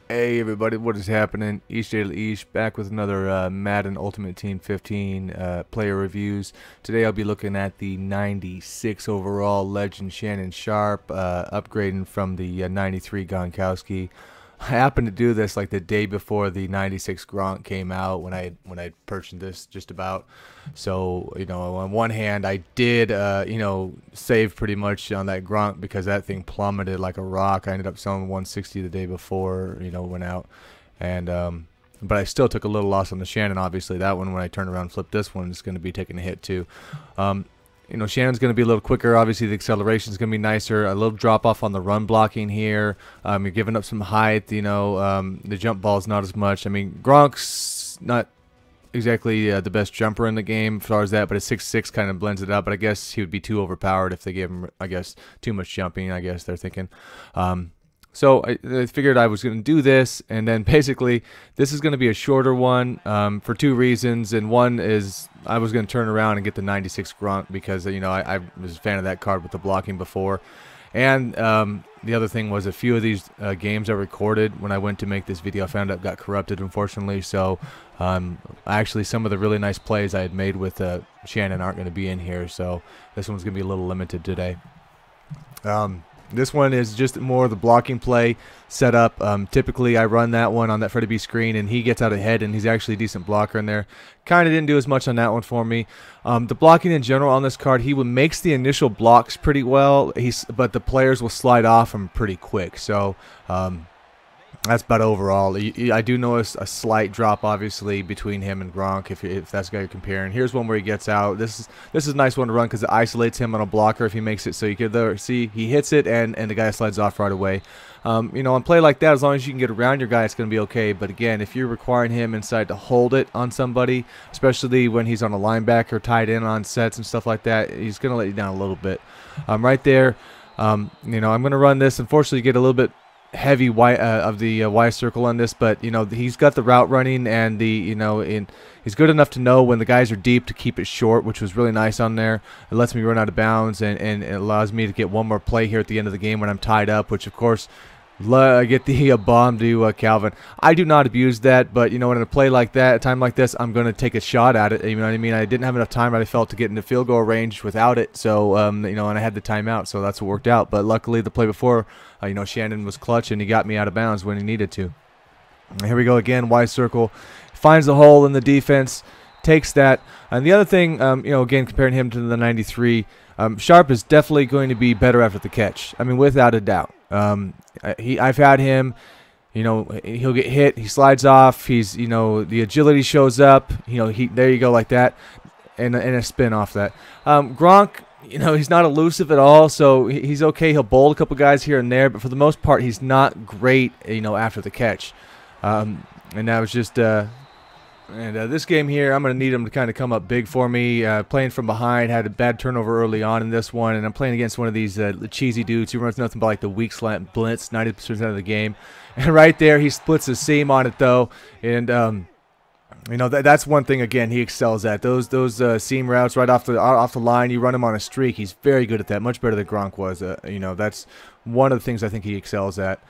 Hey everybody, what is happening? Ish back with another Madden Ultimate Team 15 player reviews. Today I'll be looking at the 96 overall legend Shannon Sharpe, upgrading from the 93 Gronkowski. I happened to do this like the day before the 96 Gronk came out when I purchased this just about. So, on one hand I did save pretty much on that Gronk because that thing plummeted like a rock. I ended up selling 160 the day before, it went out. And but I still took a little loss on the Shannon, obviously. That one, when I turn around and flip this one, is going to be taking a hit too. Shannon's going to be a little quicker. Obviously, the acceleration is going to be nicer. A little drop off on the run blocking here. You're giving up some height. The jump ball is not as much. I mean, Gronk's not exactly the best jumper in the game as far as that, but a 6'6" kind of blends it up. But I guess he would be too overpowered if they gave him, I guess, too much jumping. I guess they're thinking. So I figured I was going to do this, and then basically this is going to be a shorter one for two reasons. And one is I was going to turn around and get the 96 Gronk because I was a fan of that card with the blocking before. And the other thing was a few of these games I recorded when I went to make this video I found out got corrupted, unfortunately. So actually some of the really nice plays I had made with Shannon aren't going to be in here. So this one's going to be a little limited today. This one is just more of the blocking play setup. Typically, I run that one on that Freddie B screen, and he gets out ahead, and he's actually a decent blocker in there. Kind of didn't do as much on that one for me. The blocking in general on this card, he makes the initial blocks pretty well, but the players will slide off him pretty quick. So that's about overall. I do notice a slight drop, obviously, between him and Gronk, if that's the guy you're comparing. Here's one where he gets out. This is a nice one to run because it isolates him on a blocker if he makes it. So you can see he hits it and the guy slides off right away. On play like that, as long as you can get around your guy, it's going to be okay. But again, if you're requiring him inside to hold it on somebody, especially when he's on a linebacker tied in on sets and stuff like that, he's going to let you down a little bit. Right there, I'm going to run this. Unfortunately, you get a little bit heavy of the Y circle on this, but he's got the route running, and he's good enough to know when the guys are deep to keep it short, which was really nice on there. It lets me run out of bounds, and it allows me to get one more play here at the end of the game when I'm tied up, which of course I get the bomb to Calvin. I do not abuse that, but in a play like that, a time like this, I'm going to take a shot at it. You know what I mean? I didn't have enough time, I felt, to get into field goal range without it. So and I had the timeout, so that's what worked out. But luckily, the play before, Shannon was clutch, and he got me out of bounds when he needed to. And here we go again. Y circle finds the hole in the defense, takes that. And the other thing, again, comparing him to the 93, Sharpe is definitely going to be better after the catch. I mean, without a doubt. I've had him, he'll get hit, he slides off, the agility shows up, there you go, like that, and a spin off that. Gronk, he's not elusive at all, so he's okay. He'll bowl a couple guys here and there, but for the most part, he's not great, after the catch. And that was just, this game here, I'm going to need him to kind of come up big for me. Playing from behind, had a bad turnover early on in this one, and I'm playing against one of these cheesy dudes who runs nothing but like the weak slant blitz 90% of the game. And right there, he splits his seam on it though, and that's one thing again he excels at. Those seam routes right off the line, you run him on a streak. He's very good at that, much better than Gronk was. That's one of the things I think he excels at.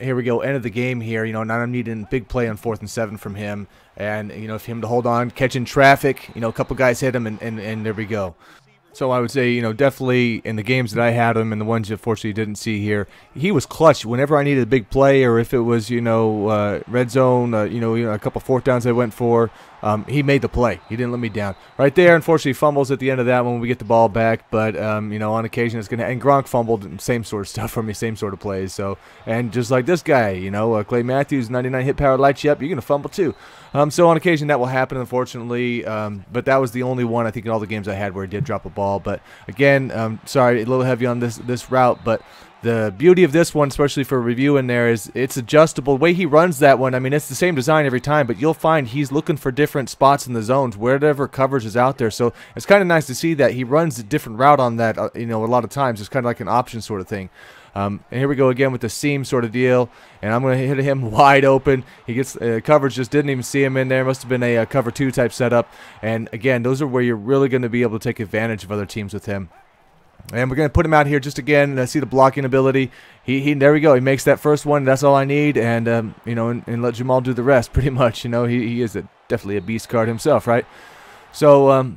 Here we go, end of the game here. Now I'm needing a big play on 4th and 7 from him, and for him to hold on, catching traffic. A couple guys hit him, and there we go. So I would say, definitely in the games that I had him and the ones you unfortunately didn't see here, he was clutch whenever I needed a big play, or if it was, red zone, a couple 4th downs I went for, he made the play. He didn't let me down. Right there, unfortunately, fumbles at the end of that when we get the ball back, but, on occasion it's going to, and Gronk fumbled, and same sort of stuff for me, same sort of plays. So, and just like this guy, Clay Matthews, 99 hit power lights you up, you're going to fumble too. So on occasion that will happen, unfortunately, but that was the only one I think in all the games I had where he did drop a ball. But again, sorry, a little heavy on this route, but the beauty of this one, especially for review in there, is it's adjustable. The way he runs that one, I mean, it's the same design every time, but you'll find he's looking for different spots in the zones, wherever coverage is out there. So it's kind of nice to see that he runs a different route on that, a lot of times. It's kind of like an option sort of thing. And here we go again with the seam sort of deal, and I'm going to hit him wide open. He gets coverage, just didn't even see him in there. Must have been a cover 2 type setup. And again, those are where you're really going to be able to take advantage of other teams with him. And we're going to put him out here just again. See the blocking ability. There we go. He makes that first one. That's all I need. And, you know, and let Jamal do the rest pretty much. You know, he is definitely a beast card himself, right? So,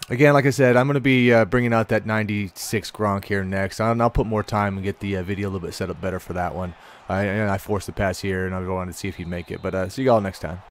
again, like I said, I'm going to be bringing out that 96 Gronk here next. I'll put more time and get the video a little bit set up better for that one. I forced the pass here, and I wanted to see if he'd make it. But see you all next time.